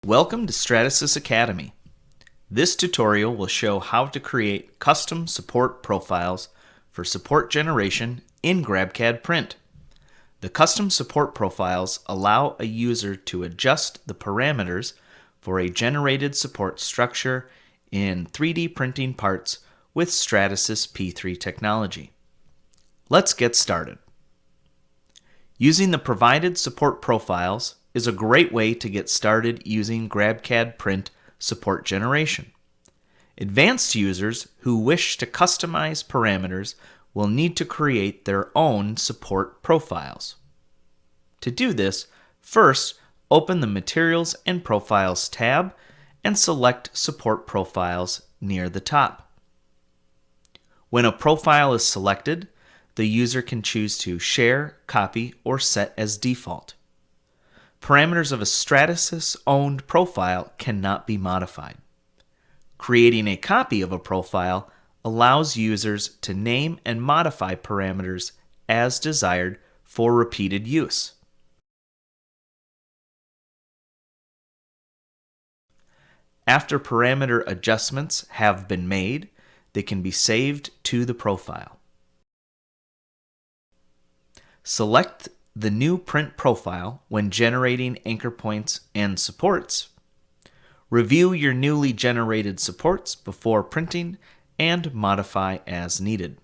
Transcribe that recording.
Welcome to Stratasys Academy. This tutorial will show how to create custom support profiles for support generation in GrabCAD Print. The custom support profiles allow a user to adjust the parameters for a generated support structure in 3D printing parts with Stratasys P3 technology. Let's get started. Using the provided support profiles is a great way to get started using GrabCAD Print support generation. Advanced users who wish to customize parameters will need to create their own support profiles. To do this, first open the Materials and Profiles tab and select Support Profiles near the top. When a profile is selected, the user can choose to share, copy, or set as default. Parameters of a Stratasys-owned profile cannot be modified. Creating a copy of a profile allows users to name and modify parameters as desired for repeated use. After parameter adjustments have been made, they can be saved to the profile. Select the new print profile when generating anchor points and supports. Review your newly generated supports before printing and modify as needed.